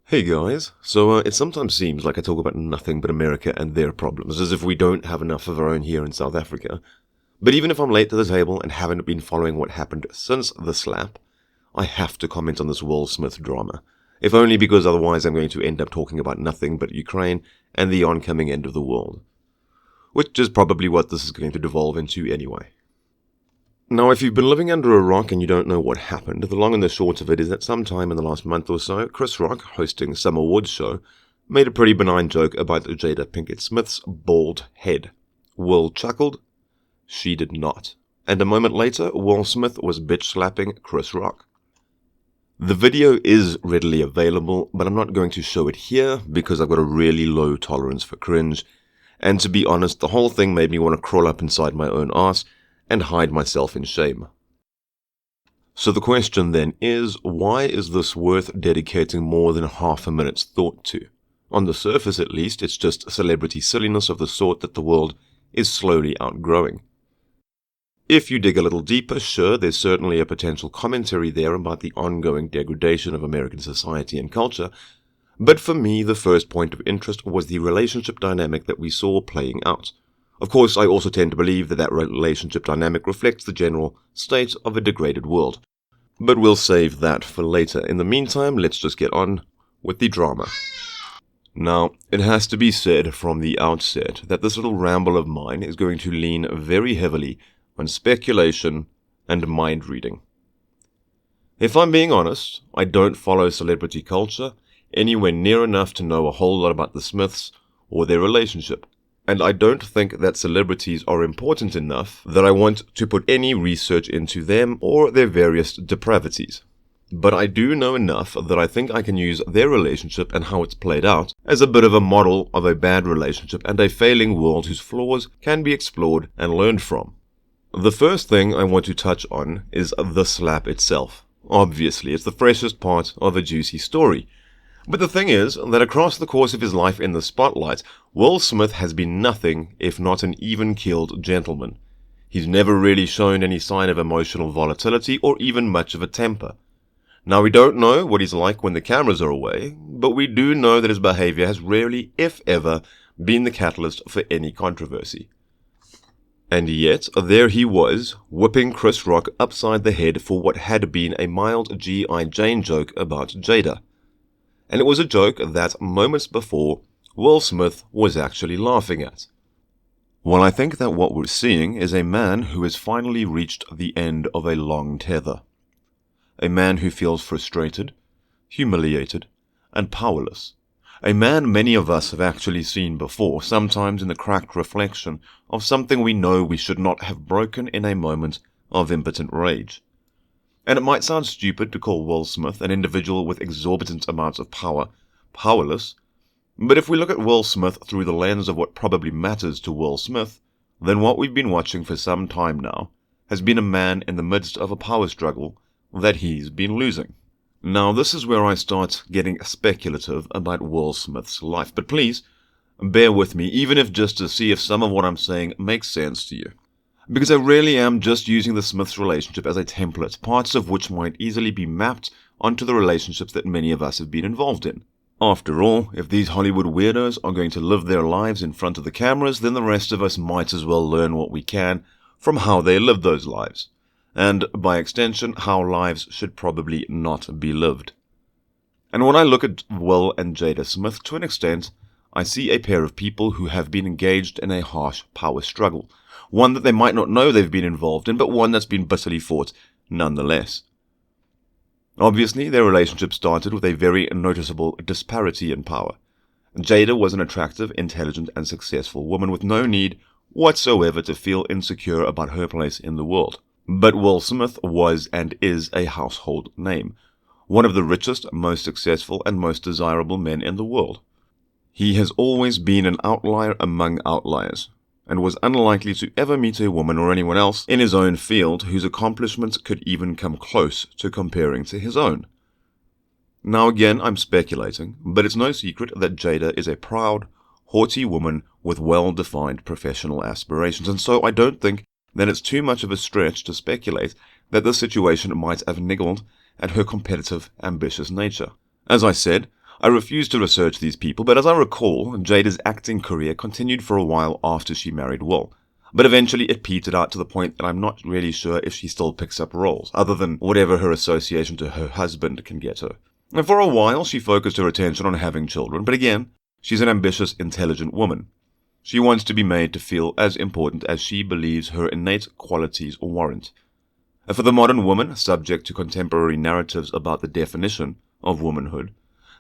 Hey guys, so it sometimes seems like I talk about nothing but America and their problems, as if we don't have enough of our own here in South Africa. But even if I'm late to the table and haven't been following what happened since the slap, I have to comment on this Will Smith drama. If only because otherwise I'm going to end up talking about nothing but Ukraine and the oncoming end of the world. Which is probably what this is going to devolve into anyway. Now, if you've been living under a rock and you don't know what happened, the long and the short of it is that sometime in the last month or so, Chris Rock, hosting some awards show, made a pretty benign joke about Jada Pinkett Smith's bald head. Will chuckled, she did not. And a moment later, Will Smith was bitch-slapping Chris Rock. The video is readily available, but I'm not going to show it here because I've got a really low tolerance for cringe. And to be honest, the whole thing made me want to crawl up inside my own arse and hide myself in shame. So the question then is, why is this worth dedicating more than half a minute's thought to? On the surface at least, it's just celebrity silliness of the sort that the world is slowly outgrowing. If you dig a little deeper, sure, there's certainly a potential commentary there about the ongoing degradation of American society and culture, but for me the first point of interest was the relationship dynamic that we saw playing out. Of course, I also tend to believe that relationship dynamic reflects the general state of a degraded world. But we'll save that for later. In the meantime, let's just get on with the drama. Now, it has to be said from the outset that this little ramble of mine is going to lean very heavily on speculation and mind reading. If I'm being honest, I don't follow celebrity culture anywhere near enough to know a whole lot about the Smiths or their relationship. And I don't think that celebrities are important enough that I want to put any research into them or their various depravities. But I do know enough that I think I can use their relationship and how it's played out as a bit of a model of a bad relationship and a failing world whose flaws can be explored and learned from. The first thing I want to touch on is the slap itself. Obviously, it's the freshest part of a juicy story. But the thing is that across the course of his life in the spotlight, Will Smith has been nothing if not an even-keeled gentleman. He's never really shown any sign of emotional volatility or even much of a temper. Now, we don't know what he's like when the cameras are away, but we do know that his behavior has rarely, if ever, been the catalyst for any controversy. And yet, there he was, whipping Chris Rock upside the head for what had been a mild G.I. Jane joke about Jada. And it was a joke that, moments before, Will Smith was actually laughing at. Well, I think that what we're seeing is a man who has finally reached the end of a long tether. A man who feels frustrated, humiliated, and powerless. A man many of us have actually seen before, sometimes in the cracked reflection of something we know we should not have broken in a moment of impotent rage. And it might sound stupid to call Will Smith, an individual with exorbitant amounts of power, powerless, but if we look at Will Smith through the lens of what probably matters to Will Smith, then what we've been watching for some time now has been a man in the midst of a power struggle that he's been losing. Now, this is where I start getting speculative about Will Smith's life, but please, bear with me, even if just to see if some of what I'm saying makes sense to you. Because I really am just using the Smiths relationship as a template, parts of which might easily be mapped onto the relationships that many of us have been involved in. After all, if these Hollywood weirdos are going to live their lives in front of the cameras, then the rest of us might as well learn what we can from how they live those lives. And, by extension, how lives should probably not be lived. And when I look at Will and Jada Smith, to an extent, I see a pair of people who have been engaged in a harsh power struggle. One that they might not know they've been involved in, but one that's been bitterly fought nonetheless. Obviously, their relationship started with a very noticeable disparity in power. Jada was an attractive, intelligent, and successful woman with no need whatsoever to feel insecure about her place in the world. But Will Smith was and is a household name, one of the richest, most successful, and most desirable men in the world. He has always been an outlier among outliers, and was unlikely to ever meet a woman or anyone else in his own field whose accomplishments could even come close to comparing to his own. Now again, I'm speculating, but it's no secret that Jada is a proud, haughty woman with well-defined professional aspirations, and so I don't think that it's too much of a stretch to speculate that this situation might have niggled at her competitive, ambitious nature. As I said, I refuse to research these people, but as I recall, Jade's acting career continued for a while after she married Will. But eventually it petered out to the point that I'm not really sure if she still picks up roles, other than whatever her association to her husband can get her. And for a while, she focused her attention on having children, but again, she's an ambitious, intelligent woman. She wants to be made to feel as important as she believes her innate qualities warrant. And for the modern woman, subject to contemporary narratives about the definition of womanhood,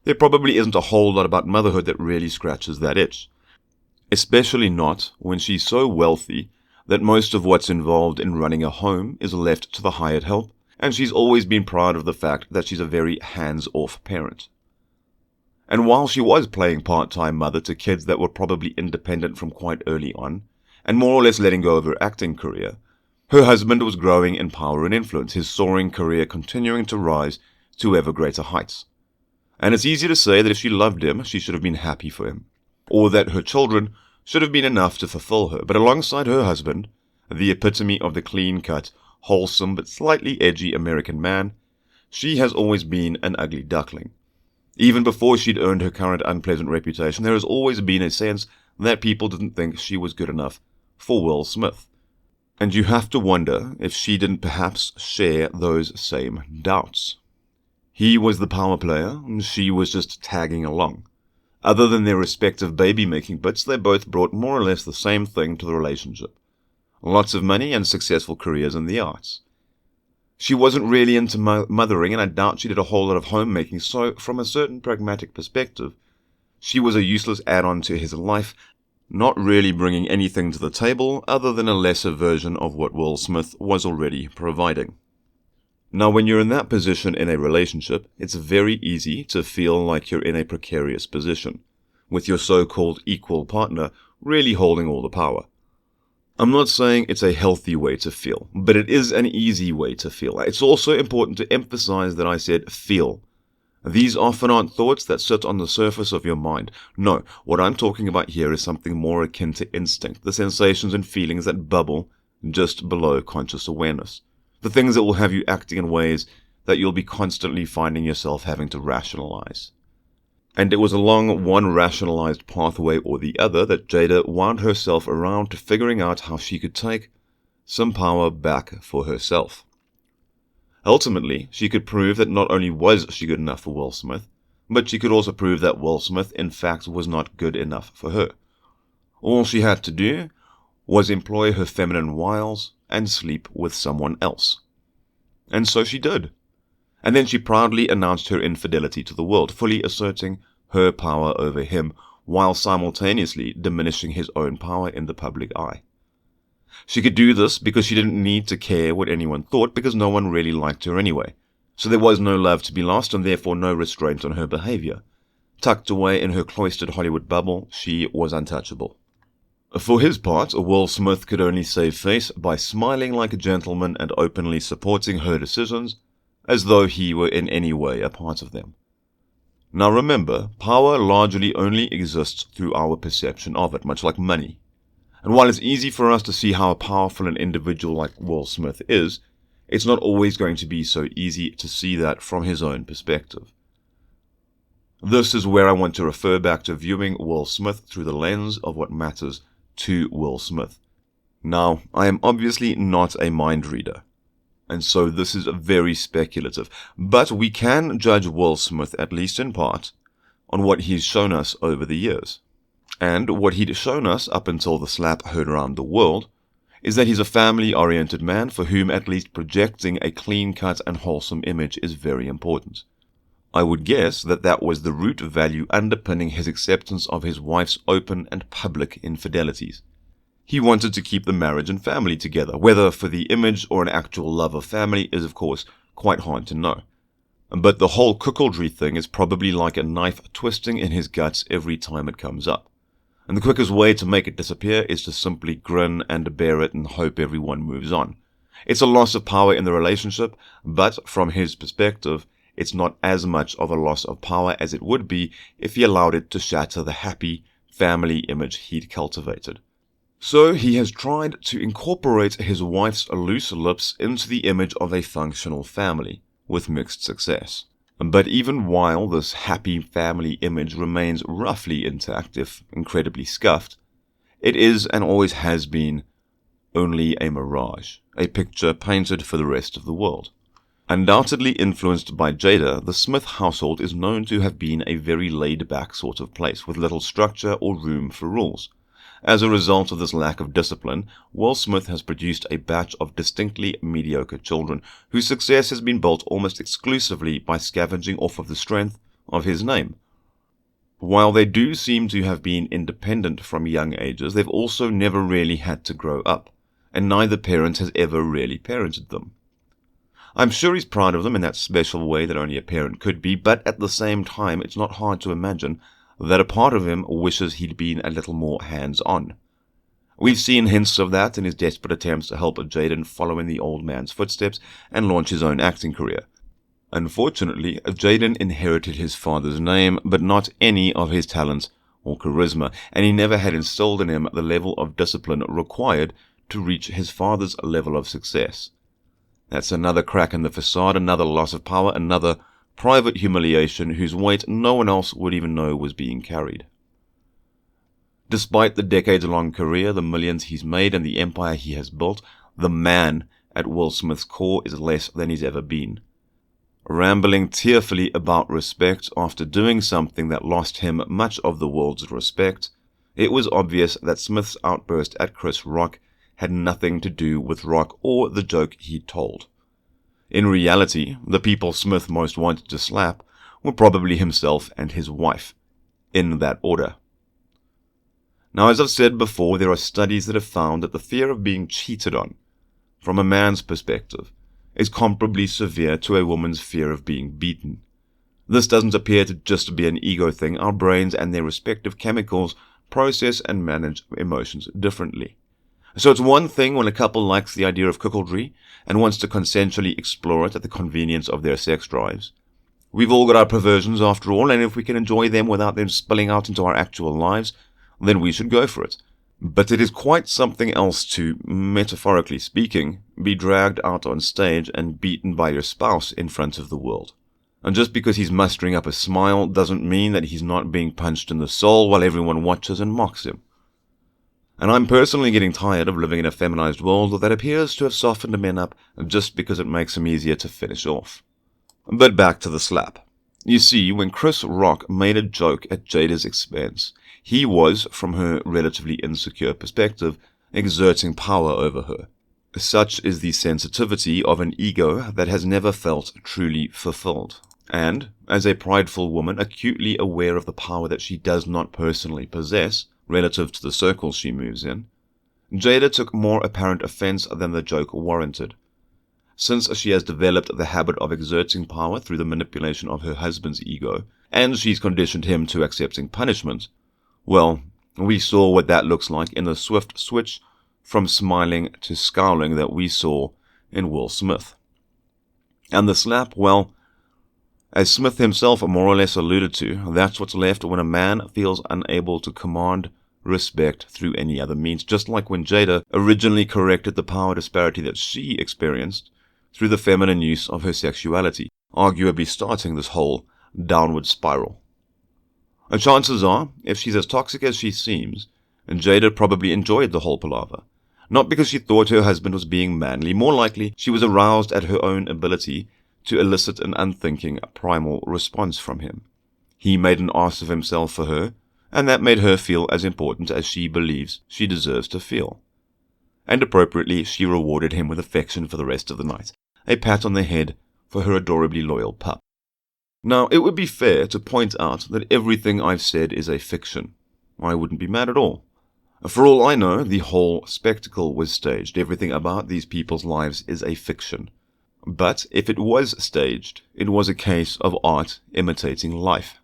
there probably isn't a whole lot about motherhood that really scratches that itch. Especially not when she's so wealthy that most of what's involved in running a home is left to the hired help, and she's always been proud of the fact that she's a very hands-off parent. And while she was playing part-time mother to kids that were probably independent from quite early on, and more or less letting go of her acting career, her husband was growing in power and influence, his soaring career continuing to rise to ever greater heights. And it's easy to say that if she loved him, she should have been happy for him, or that her children should have been enough to fulfill her. But alongside her husband, the epitome of the clean-cut, wholesome but slightly edgy American man, she has always been an ugly duckling. Even before she'd earned her current unpleasant reputation, there has always been a sense that people didn't think she was good enough for Will Smith. And you have to wonder if she didn't perhaps share those same doubts. He was the power player, and she was just tagging along. Other than their respective baby-making bits, they both brought more or less the same thing to the relationship. Lots of money and successful careers in the arts. She wasn't really into mothering, and I doubt she did a whole lot of homemaking, so from a certain pragmatic perspective, she was a useless add-on to his life, not really bringing anything to the table other than a lesser version of what Will Smith was already providing. Now, when you're in that position in a relationship, it's very easy to feel like you're in a precarious position, with your so-called equal partner really holding all the power. I'm not saying it's a healthy way to feel, but it is an easy way to feel. It's also important to emphasize that I said feel. These often aren't thoughts that sit on the surface of your mind. No, what I'm talking about here is something more akin to instinct, the sensations and feelings that bubble just below conscious awareness. The things that will have you acting in ways that you'll be constantly finding yourself having to rationalize. And it was along one rationalized pathway or the other that Jade wound herself around to figuring out how she could take some power back for herself. Ultimately, she could prove that not only was she good enough for Will Smith, but she could also prove that Will Smith in fact was not good enough for her. All she had to do was employ her feminine wiles and sleep with someone else. And so she did. And then she proudly announced her infidelity to the world, fully asserting her power over him, while simultaneously diminishing his own power in the public eye. She could do this because she didn't need to care what anyone thought, because no one really liked her anyway. So there was no love to be lost, and therefore no restraint on her behavior. Tucked away in her cloistered Hollywood bubble, she was untouchable. For his part, Will Smith could only save face by smiling like a gentleman and openly supporting her decisions, as though he were in any way a part of them. Now remember, power largely only exists through our perception of it, much like money. And while it's easy for us to see how powerful an individual like Will Smith is, it's not always going to be so easy to see that from his own perspective. This is where I want to refer back to viewing Will Smith through the lens of what matters to Will Smith. Now, I am obviously not a mind reader, and so this is very speculative, but we can judge Will Smith, at least in part, on what he's shown us over the years. And what he'd shown us up until the slap heard around the world is that he's a family-oriented man for whom at least projecting a clean-cut and wholesome image is very important. I would guess that that was the root value underpinning his acceptance of his wife's open and public infidelities. He wanted to keep the marriage and family together. Whether for the image or an actual love of family is, of course, quite hard to know. But the whole cuckoldry thing is probably like a knife twisting in his guts every time it comes up. And the quickest way to make it disappear is to simply grin and bear it and hope everyone moves on. It's a loss of power in the relationship, but from his perspective, it's not as much of a loss of power as it would be if he allowed it to shatter the happy family image he'd cultivated. So he has tried to incorporate his wife's loose lips into the image of a functional family, with mixed success. But even while this happy family image remains roughly intact, if incredibly scuffed, it is and always has been only a mirage, a picture painted for the rest of the world. Undoubtedly influenced by Jada, the Smith household is known to have been a very laid-back sort of place, with little structure or room for rules. As a result of this lack of discipline, Will Smith has produced a batch of distinctly mediocre children, whose success has been built almost exclusively by scavenging off of the strength of his name. While they do seem to have been independent from young ages, they've also never really had to grow up, and neither parent has ever really parented them. I'm sure he's proud of them in that special way that only a parent could be, but at the same time, it's not hard to imagine that a part of him wishes he'd been a little more hands-on. We've seen hints of that in his desperate attempts to help Jade follow in the old man's footsteps and launch his own acting career. Unfortunately, Jaden inherited his father's name, but not any of his talents or charisma, and he never had instilled in him the level of discipline required to reach his father's level of success. That's another crack in the facade, another loss of power, another private humiliation whose weight no one else would even know was being carried. Despite the decades-long career, the millions he's made, and the empire he has built, the man at Will Smith's core is less than he's ever been. Rambling tearfully about respect after doing something that lost him much of the world's respect, it was obvious that Smith's outburst at Chris Rock had nothing to do with Rock or the joke he told. In reality, the people Smith most wanted to slap were probably himself and his wife, in that order. Now, as I've said before, there are studies that have found that the fear of being cheated on, from a man's perspective, is comparably severe to a woman's fear of being beaten. This doesn't appear to just be an ego thing. Our brains and their respective chemicals process and manage emotions differently. So it's one thing when a couple likes the idea of cuckoldry and wants to consensually explore it at the convenience of their sex drives. We've all got our perversions after all, and if we can enjoy them without them spilling out into our actual lives, then we should go for it. But it is quite something else to, metaphorically speaking, be dragged out on stage and beaten by your spouse in front of the world. And just because he's mustering up a smile doesn't mean that he's not being punched in the soul while everyone watches and mocks him. And I'm personally getting tired of living in a feminized world that appears to have softened men up just because it makes them easier to finish off. But back to the slap. You see, when Chris Rock made a joke at Jada's expense, he was, from her relatively insecure perspective, exerting power over her. Such is the sensitivity of an ego that has never felt truly fulfilled. And, as a prideful woman acutely aware of the power that she does not personally possess, relative to the circles she moves in, Jada took more apparent offense than the joke warranted. Since she has developed the habit of exerting power through the manipulation of her husband's ego, and she's conditioned him to accepting punishment, well, we saw what that looks like in the swift switch from smiling to scowling that we saw in Will Smith. And the slap, well, as Smith himself more or less alluded to, that's what's left when a man feels unable to command respect through any other means, just like when Jada originally corrected the power disparity that she experienced through the feminine use of her sexuality, arguably starting this whole downward spiral. And chances are, if she's as toxic as she seems, Jada probably enjoyed the whole palaver. Not because she thought her husband was being manly, more likely she was aroused at her own ability to elicit an unthinking, primal response from him. He made an ass of himself for her, and that made her feel as important as she believes she deserves to feel. And appropriately, she rewarded him with affection for the rest of the night, a pat on the head for her adorably loyal pup. Now, it would be fair to point out that everything I've said is a fiction. I wouldn't be mad at all. For all I know, the whole spectacle was staged. Everything about these people's lives is a fiction. But if it was staged, it was a case of art imitating life.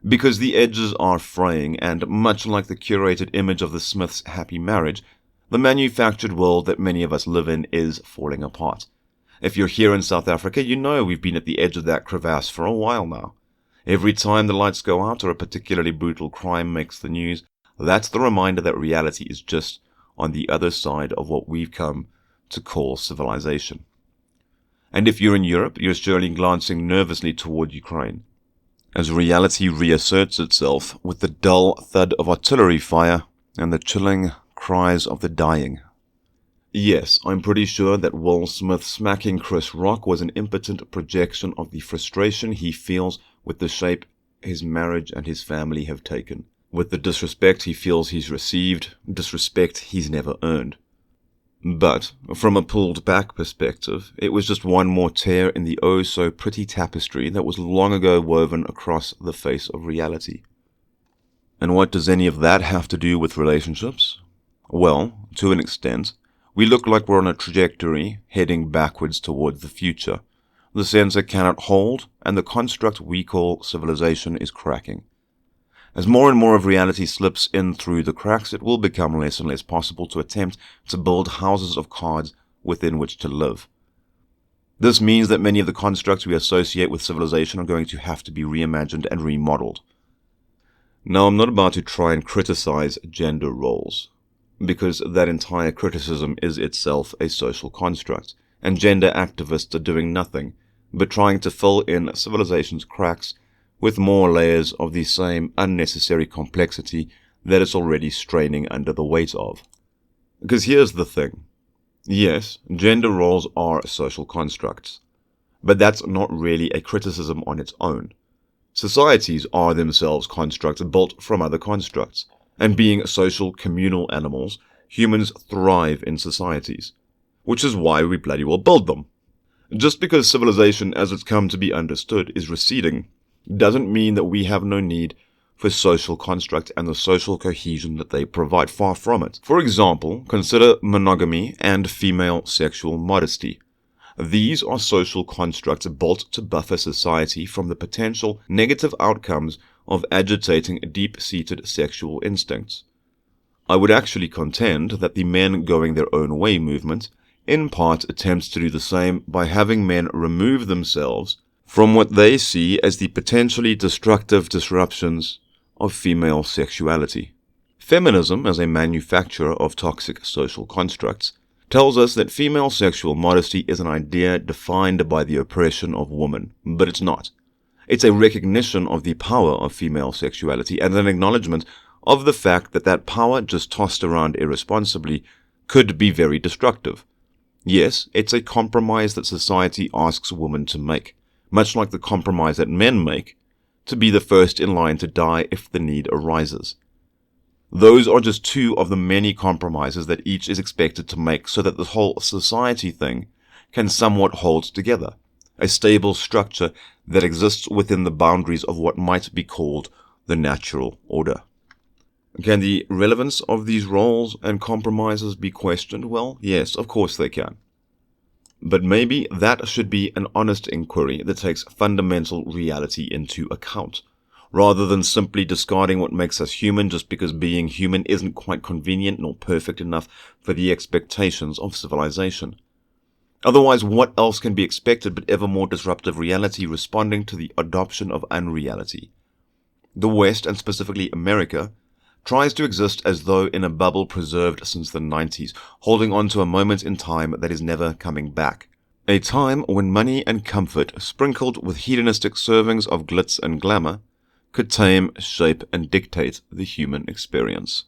Because the edges are fraying, and much like the curated image of the Smiths' happy marriage, the manufactured world that many of us live in is falling apart. If you're here in South Africa, you know we've been at the edge of that crevasse for a while now. Every time the lights go out or a particularly brutal crime makes the news, that's the reminder that reality is just on the other side of what we've come to call civilization. And if you're in Europe, you're surely glancing nervously toward Ukraine, as reality reasserts itself with the dull thud of artillery fire and the chilling cries of the dying. Yes, I'm pretty sure that Will Smith smacking Chris Rock was an impotent projection of the frustration he feels with the shape his marriage and his family have taken, with the disrespect he feels he's received, disrespect he's never earned. But, from a pulled-back perspective, it was just one more tear in the oh-so-pretty tapestry that was long ago woven across the face of reality. And what does any of that have to do with relationships? Well, to an extent, we look like we're on a trajectory heading backwards towards the future. The sensor cannot hold, and the construct we call civilization is cracking. As more and more of reality slips in through the cracks, it will become less and less possible to attempt to build houses of cards within which to live. This means that many of the constructs we associate with civilization are going to have to be reimagined and remodeled. Now, I'm not about to try and criticize gender roles, because that entire criticism is itself a social construct, and gender activists are doing nothing but trying to fill in civilization's cracks with more layers of the same unnecessary complexity that it's already straining under the weight of. Because here's the thing. Yes, gender roles are social constructs, but that's not really a criticism on its own. Societies are themselves constructs built from other constructs, and being social, communal animals, humans thrive in societies, which is why we bloody well build them. Just because civilization as it's come to be understood is receding, doesn't mean that we have no need for social construct and the social cohesion that they provide. Far from it. For example, consider monogamy and female sexual modesty. These are social constructs built to buffer society from the potential negative outcomes of agitating deep-seated sexual instincts. I would actually contend that the men going their own way movement in part attempts to do the same by having men remove themselves from what they see as the potentially destructive disruptions of female sexuality. Feminism, as a manufacturer of toxic social constructs, tells us that female sexual modesty is an idea defined by the oppression of woman, but it's not. It's a recognition of the power of female sexuality and an acknowledgement of the fact that that power, just tossed around irresponsibly, could be very destructive. Yes, it's a compromise that society asks women to make, much like the compromise that men make, to be the first in line to die if the need arises. Those are just two of the many compromises that each is expected to make so that the whole society thing can somewhat hold together, a stable structure that exists within the boundaries of what might be called the natural order. Can the relevance of these roles and compromises be questioned? Well, yes, of course they can. But maybe that should be an honest inquiry that takes fundamental reality into account, rather than simply discarding what makes us human just because being human isn't quite convenient nor perfect enough for the expectations of civilization. Otherwise, what else can be expected but ever more disruptive reality responding to the adoption of unreality? The West, and specifically America, tries to exist as though in a bubble preserved since the 90s, holding on to a moment in time that is never coming back. A time when money and comfort, sprinkled with hedonistic servings of glitz and glamour, could tame, shape, and dictate the human experience.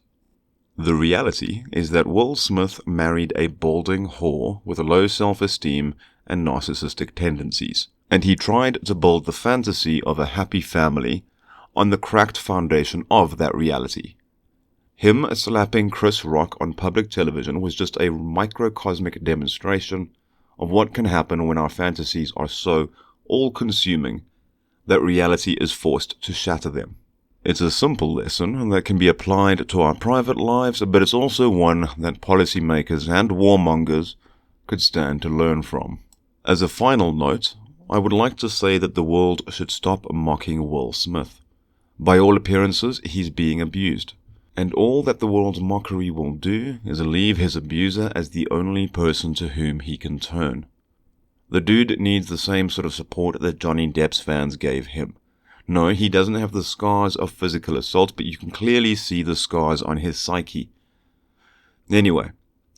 The reality is that Will Smith married a balding whore with low self-esteem and narcissistic tendencies, and he tried to build the fantasy of a happy family on the cracked foundation of that reality. Him slapping Chris Rock on public television was just a microcosmic demonstration of what can happen when our fantasies are so all-consuming that reality is forced to shatter them. It's a simple lesson that can be applied to our private lives, but it's also one that policymakers and warmongers could stand to learn from. As a final note, I would like to say that the world should stop mocking Will Smith. By all appearances, he's being abused. And all that the world's mockery will do is leave his abuser as the only person to whom he can turn. The dude needs the same sort of support that Johnny Depp's fans gave him. No, he doesn't have the scars of physical assault, but you can clearly see the scars on his psyche. Anyway,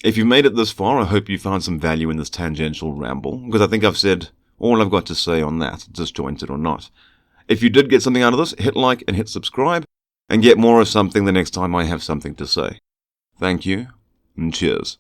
If you've made it this far, I hope you found some value in this tangential ramble, because I think I've said all I've got to say on that, disjointed or not. If you did get something out of this, hit like and hit subscribe, and get more of something the next time I have something to say. Thank you, and cheers.